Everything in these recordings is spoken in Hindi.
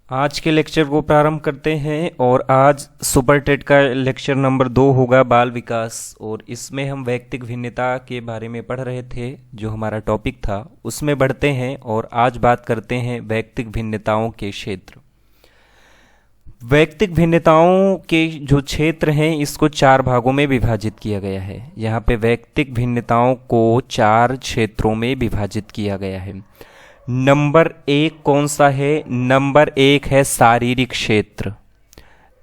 आज के लेक्चर को प्रारंभ करते हैं और आज सुपर टेट का लेक्चर नंबर 2 होगा बाल विकास। और इसमें हम वैयक्तिक भिन्नता के बारे में पढ़ रहे थे, जो हमारा टॉपिक था उसमें बढ़ते हैं और आज बात करते हैं वैयक्तिक भिन्नताओं के क्षेत्र। वैयक्तिक भिन्नताओं के जो क्षेत्र हैं इसको 4 भागों में विभाजित किया गया है। यहाँ पे वैयक्तिक भिन्नताओं को 4 क्षेत्रों में विभाजित किया गया है। नंबर 1 कौन सा है? नंबर 1 है शारीरिक क्षेत्र।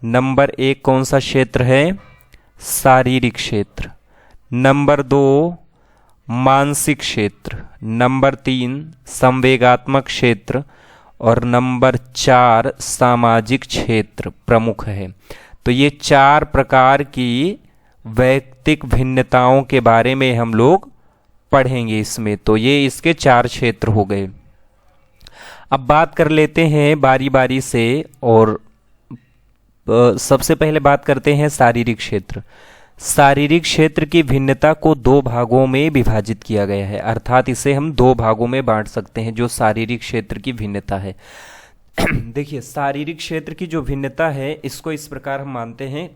नंबर 1 कौन सा क्षेत्र है? शारीरिक क्षेत्र। नंबर 2 मानसिक क्षेत्र। नंबर 3 संवेगात्मक क्षेत्र और नंबर 4 सामाजिक क्षेत्र प्रमुख है। तो ये 4 प्रकार की वैयक्तिक भिन्नताओं के बारे में हम लोग पढ़ेंगे इसमें। तो ये इसके 4 क्षेत्र हो गए। अब बात कर लेते हैं बारी बारी से और सबसे पहले बात करते हैं शारीरिक क्षेत्र। शारीरिक क्षेत्र की भिन्नता को 2 भागों में विभाजित किया गया है, अर्थात इसे हम 2 भागों में बांट सकते हैं जो शारीरिक क्षेत्र की भिन्नता है। देखिए, शारीरिक क्षेत्र की जो भिन्नता है इसको इस प्रकार हम मानते हैं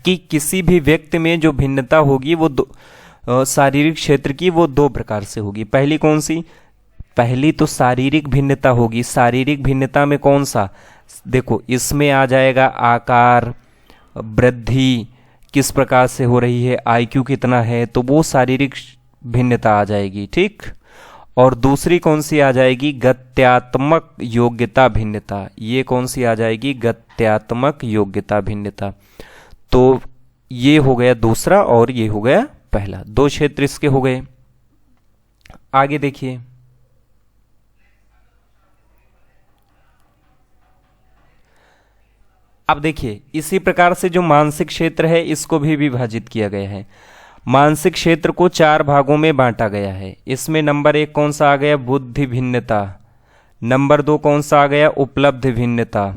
कि किसी भी व्यक्ति में जो भिन्नता होगी वो शारीरिक क्षेत्र की वो 2 प्रकार से होगी। पहली कौन सी? पहली तो शारीरिक भिन्नता होगी। शारीरिक भिन्नता में कौन सा? देखो, इसमें आ जाएगा आकार, वृद्धि किस प्रकार से हो रही है, आईक्यू कितना है, तो वो शारीरिक भिन्नता आ जाएगी। ठीक। और दूसरी कौन सी आ जाएगी? गत्यात्मक योग्यता भिन्नता। ये कौन सी आ जाएगी? गत्यात्मक योग्यता भिन्नता। तो ये हो गया दूसरा और ये हो गया पहला। 2 क्षेत्र इसके हो गए। आगे देखिए, अब देखिए इसी प्रकार से जो मानसिक क्षेत्र है इसको भी विभाजित किया गया है। मानसिक क्षेत्र को 4 भागों में बांटा गया है। इसमें नंबर 1 कौन सा आ गया? बुद्धि भिन्नता। नंबर 2 कौन सा आ गया? उपलब्धि भिन्नता।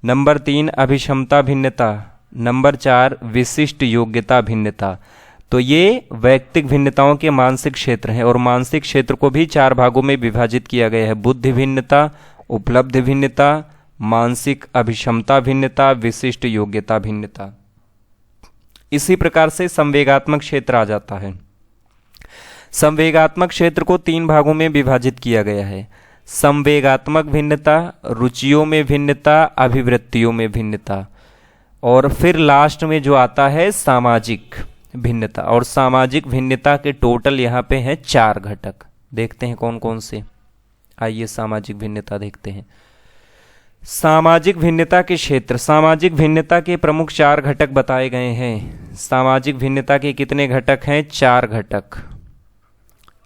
नंबर 3 अभिक्षमता भिन्नता। नंबर 4 विशिष्ट योग्यता भिन्नता। तो ये वैयक्तिक भिन्नताओं के मानसिक क्षेत्र हैं और मानसिक क्षेत्र को भी 4 भागों में विभाजित किया गया है। बुद्धि भिन्नता, उपलब्धि भिन्नता, मानसिक अभिक्षमता भिन्नता, विशिष्ट योग्यता भिन्नता। इसी प्रकार से संवेगात्मक क्षेत्र आ जाता है। संवेगात्मक क्षेत्र को 3 भागों में विभाजित किया गया है। संवेगात्मक भिन्नता, रुचियों में भिन्नता, अभिवृत्तियों में भिन्नता, और फिर लास्ट में जो आता है सामाजिक भिन्नता। और सामाजिक भिन्नता के टोटल यहाँ पे हैं 4 घटक। देखते हैं कौन कौन से। आइए सामाजिक भिन्नता देखते हैं। सामाजिक भिन्नता के क्षेत्र। सामाजिक भिन्नता के प्रमुख 4 घटक बताए गए हैं। सामाजिक भिन्नता के कितने घटक हैं? 4 घटक।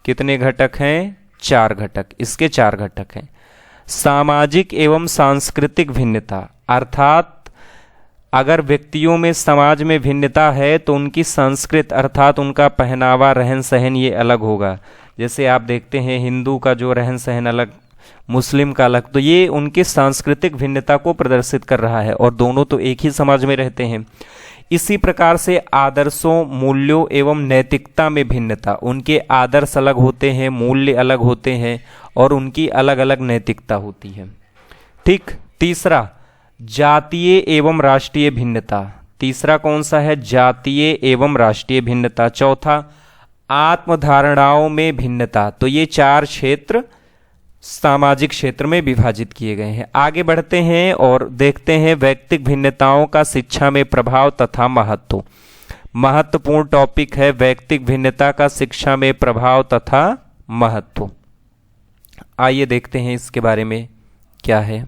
कितने घटक हैं? 4 घटक। इसके 4 घटक हैं। सामाजिक एवं सांस्कृतिक भिन्नता, अर्थात अगर व्यक्तियों में समाज में भिन्नता है तो उनकी संस्कृत अर्थात उनका पहनावा, रहन सहन ये अलग होगा। जैसे आप देखते हैं हिंदू का जो रहन सहन अलग, मुस्लिम का अलग, तो ये उनकी सांस्कृतिक भिन्नता को प्रदर्शित कर रहा है और दोनों तो एक ही समाज में रहते हैं। इसी प्रकार से आदर्शों, मूल्यों एवं नैतिकता में भिन्नता। उनके आदर्श अलग होते हैं, मूल्य अलग होते हैं और उनकी अलग अलग नैतिकता होती है। ठीक। तीसरा जातीय एवं राष्ट्रीय भिन्नता। तीसरा कौन सा है? जातीय एवं राष्ट्रीय भिन्नता। चौथा आत्मधारणाओं में भिन्नता। तो ये 4 क्षेत्र सामाजिक क्षेत्र में विभाजित किए गए हैं। आगे बढ़ते हैं और देखते हैं वैयक्तिक भिन्नताओं का शिक्षा में प्रभाव तथा महत्व। महत्वपूर्ण टॉपिक है वैयक्तिक भिन्नता का शिक्षा में प्रभाव तथा महत्व। आइए देखते हैं इसके बारे में क्या है।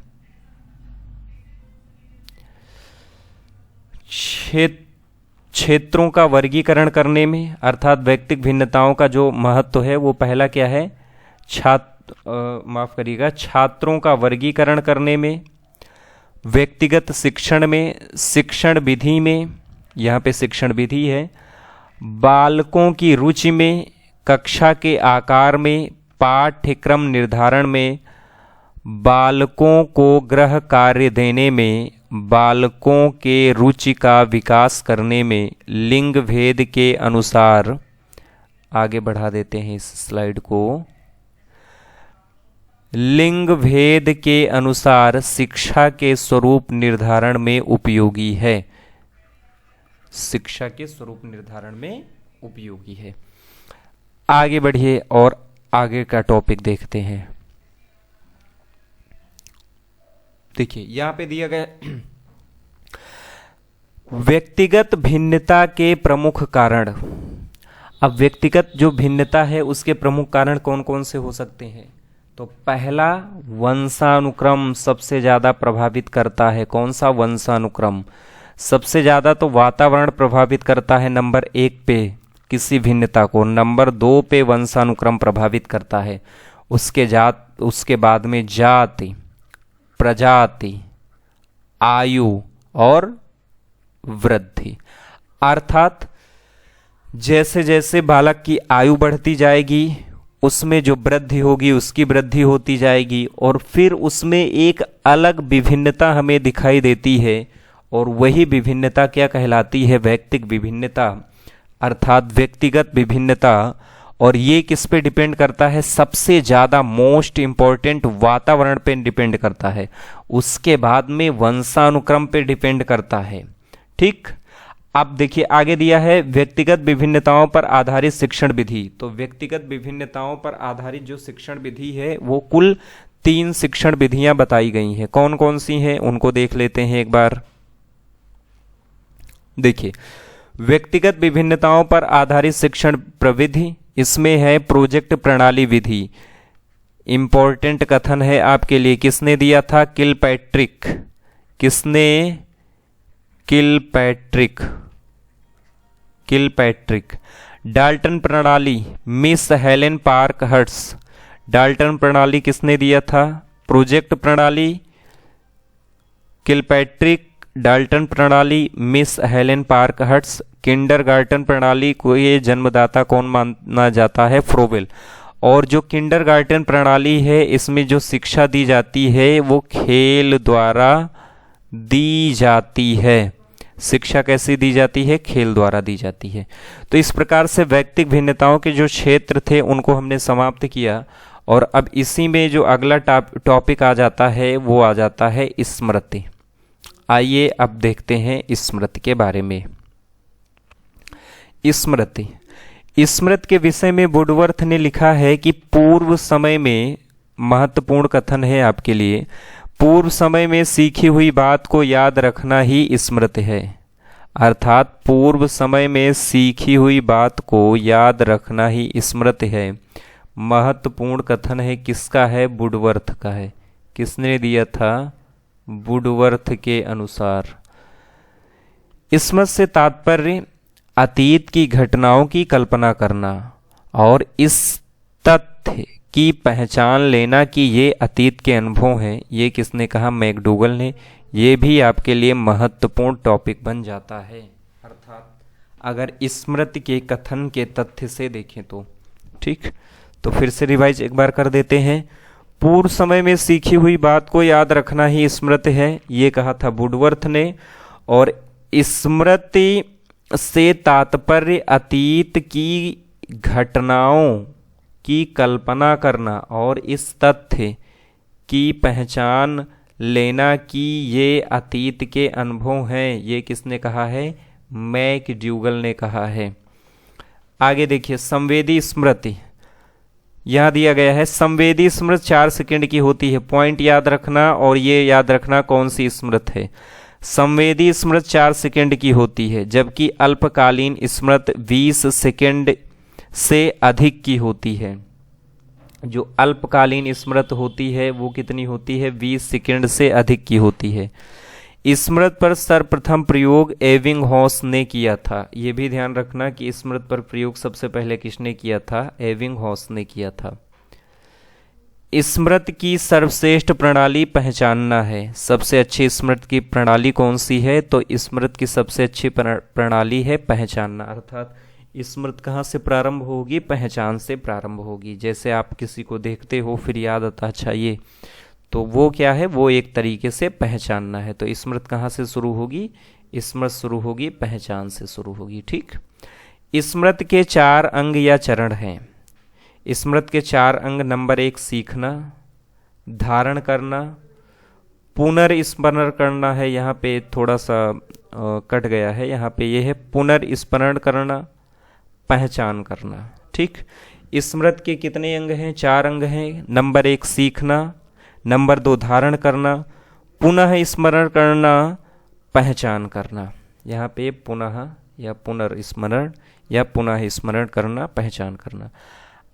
क्षेत्रों का वर्गीकरण करने में, अर्थात वैयक्तिक भिन्नताओं का जो महत्व है वो पहला क्या है? छात्रों का वर्गीकरण करने में, व्यक्तिगत शिक्षण में, शिक्षण विधि में, यहाँ पे शिक्षण विधि है, बालकों की रुचि में, कक्षा के आकार में, पाठ्यक्रम निर्धारण में, बालकों को गृह कार्य देने में, बालकों के रुचि का विकास करने में, लिंग भेद के अनुसार। आगे बढ़ा देते हैं इस स्लाइड को। लिंग भेद के अनुसार शिक्षा के स्वरूप निर्धारण में उपयोगी है। शिक्षा के स्वरूप निर्धारण में उपयोगी है। आगे बढ़िए और आगे का टॉपिक देखते हैं। देखिए यहां पे दिया गया व्यक्तिगत भिन्नता के प्रमुख कारण। अब व्यक्तिगत जो भिन्नता है उसके प्रमुख कारण कौन कौन से हो सकते हैं? तो पहला, वंशानुक्रम सबसे ज्यादा प्रभावित करता है। कौन सा वंशानुक्रम? सबसे ज्यादा तो वातावरण प्रभावित करता है नंबर 1 पे किसी भिन्नता को, नंबर 2 पे वंशानुक्रम प्रभावित करता है, उसके बाद में जाति, प्रजाति, आयु और वृद्धि। अर्थात जैसे जैसे बालक की आयु बढ़ती जाएगी उसमें जो वृद्धि होगी उसकी वृद्धि होती जाएगी और फिर उसमें एक अलग विभिन्नता हमें दिखाई देती है और वही विभिन्नता क्या कहलाती है? व्यक्तिगत विभिन्नता अर्थात व्यक्तिगत विभिन्नता। और ये किस पे डिपेंड करता है? सबसे ज्यादा मोस्ट इंपॉर्टेंट वातावरण पे डिपेंड करता है, उसके बाद में वंशानुक्रम पे डिपेंड करता है। ठीक, अब देखिए आगे दिया है व्यक्तिगत विभिन्नताओं पर आधारित शिक्षण विधि। तो व्यक्तिगत विभिन्नताओं पर आधारित जो शिक्षण विधि है वो कुल 3 शिक्षण विधियां बताई गई हैं। कौन कौन सी हैं उनको देख लेते हैं एक बार। देखिए व्यक्तिगत विभिन्नताओं पर आधारित शिक्षण प्रविधि, इसमें है प्रोजेक्ट प्रणाली विधि। इंपॉर्टेंट कथन है आपके लिए, किसने दिया था? किलपैट्रिक। किसने? किलपैट्रिक। डाल्टन प्रणाली, मिस हेलेन पार्कहर्ट्स। डाल्टन प्रणाली किसने दिया था? प्रोजेक्ट प्रणाली किलपैट्रिक, डाल्टन प्रणाली मिस हेलेन पार्कहर्ट्स। किंडरगार्टन प्रणाली को ये जन्मदाता कौन माना जाता है? फ्रोवेल। और जो किंडरगार्टन प्रणाली है इसमें जो शिक्षा दी जाती है वो खेल द्वारा दी जाती है। शिक्षा कैसे दी जाती है? खेल द्वारा दी जाती है। तो इस प्रकार से व्यक्तिगत भिन्नताओं के जो क्षेत्र थे उनको हमने समाप्त किया और अब इसी में जो अगला टॉपिक आ जाता है वो आ जाता है स्मृति। आइए अब देखते हैं स्मृति के बारे में। स्मृति के विषय में वुडवर्थ ने लिखा है कि पूर्व समय में, महत्वपूर्ण कथन है आपके लिए, पूर्व समय में सीखी हुई बात को याद रखना ही स्मृति है। अर्थात पूर्व समय में सीखी हुई बात को याद रखना ही स्मृति है। महत्वपूर्ण कथन है, किसका है? वुडवर्थ का है। किसने दिया था? वुडवर्थ के अनुसार। स्मृति से तात्पर्य अतीत की घटनाओं की कल्पना करना और इस तथ्य की पहचान लेना कि ये अतीत के अनुभव हैं। ये किसने कहा? मैकडूगल ने। ये भी आपके लिए महत्वपूर्ण टॉपिक बन जाता है। अर्थात अगर स्मृति के कथन के तथ्य से देखें तो ठीक। तो फिर से रिवाइज एक बार कर देते हैं। पूर्व समय में सीखी हुई बात को याद रखना ही स्मृति है, ये कहा था वुडवर्थ ने। और स्मृति से तात्पर्य अतीत की घटनाओं की कल्पना करना और इस तथ्य की पहचान लेना कि ये अतीत के अनुभव हैं। ये किसने कहा है? मैकडूगल ने कहा है। आगे देखिए संवेदी स्मृति, यहां दिया गया है संवेदी स्मृति 4 सेकंड की होती है। पॉइंट याद रखना और ये याद रखना कौन सी स्मृति है। संवेदी स्मृति 4 सेकंड की होती है, जबकि अल्पकालीन स्मृति 20 सेकंड से अधिक की होती है। जो अल्पकालीन स्मृति होती है वो कितनी होती है? 20 सेकंड से अधिक की होती है। स्मृति पर सर्वप्रथम प्रयोग एबिंगहॉस ने किया था। ये भी ध्यान रखना कि स्मृति पर प्रयोग सबसे पहले किसने किया था? एबिंगहॉस ने किया था। स्मृति की सर्वश्रेष्ठ प्रणाली पहचानना है। सबसे अच्छी स्मृति की प्रणाली कौन सी है? तो स्मृति की सबसे अच्छी प्रणाली है पहचानना। अर्थात स्मृति कहाँ से प्रारंभ होगी? पहचान से प्रारंभ होगी। जैसे आप किसी को देखते हो फिर याद आता अच्छा ये, तो वो क्या है? वो एक तरीके से पहचानना है। तो स्मृति कहाँ से शुरू होगी? स्मृति शुरू होगी पहचान से शुरू होगी। ठीक। स्मृति के 4 अंग या चरण हैं। स्मृति के 4 अंग, नंबर 1 सीखना, धारण करना, पुनर्स्मरण करना है, यहाँ पे थोड़ा सा कट गया है, यहाँ पे ये है पुनर्स्मरण करना, पहचान करना। ठीक, स्मृति के कितने अंग हैं? 4 अंग हैं। नंबर 1 सीखना, नंबर 2 धारण करना, पुनः स्मरण करना, पहचान करना। यहाँ पे पुनः या पुनर्स्मरण या पुनः स्मरण करना, पहचान करना।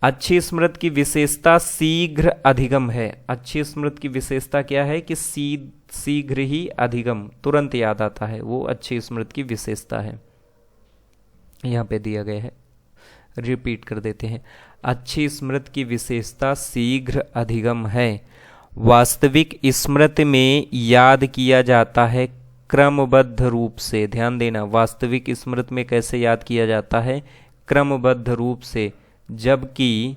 अच्छी स्मृति की विशेषता शीघ्र अधिगम है। अच्छी स्मृति की विशेषता क्या है? कि शीघ्र ही अधिगम, तुरंत याद आता है, वो अच्छी स्मृति की विशेषता है। यहाँ पे दिया गया है, रिपीट कर देते हैं। अच्छी स्मृति की विशेषता शीघ्र अधिगम है। वास्तविक स्मृति में याद किया जाता है क्रमबद्ध रूप से। ध्यान देना, वास्तविक स्मृति में कैसे याद किया जाता है? क्रमबद्ध रूप से। जबकि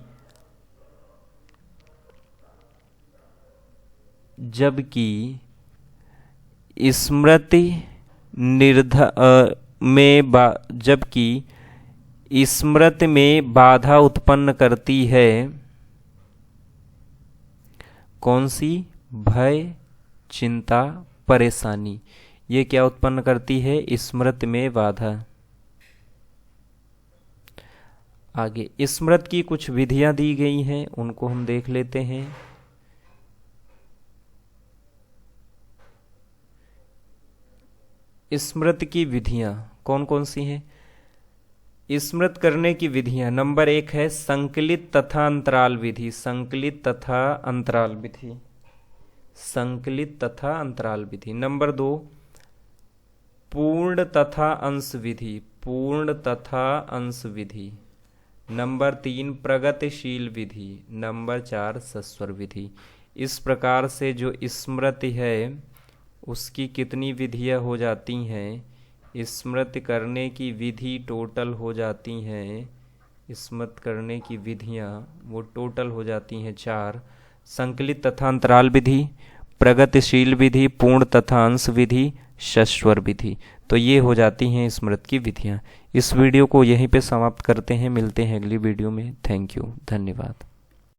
स्मृति स्मृति में बाधा उत्पन्न करती है कौन सी? भय, चिंता, परेशानी। ये क्या उत्पन्न करती है? स्मृति में बाधा। आगे स्मृति की कुछ विधियां दी गई हैं, उनको हम देख लेते हैं। स्मृति की विधियां कौन कौन सी हैं? स्मृति करने की विधियां, नंबर 1 है संकलित तथा अंतराल विधि। संकलित तथा अंतराल विधि, संकलित तथा अंतराल विधि। नंबर 2 पूर्ण तथा अंश विधि, पूर्ण तथा अंश विधि। नंबर 3 प्रगतिशील विधि। नंबर 4 सस्वर विधि। इस प्रकार से जो स्मृति है उसकी कितनी विधियां हो जाती हैं? स्मृति करने की विधि टोटल हो जाती हैं, स्मृति करने की विधियां वो टोटल हो जाती हैं 4। संकलित तथा अंतराल विधि, प्रगतिशील विधि, पूर्ण तथा अंश विधि, सस्वर विधि। तो ये हो जाती हैं स्मृति की विधियां। इस वीडियो को यहीं पे समाप्त करते हैं, मिलते हैं अगली वीडियो में। थैंक यू, धन्यवाद।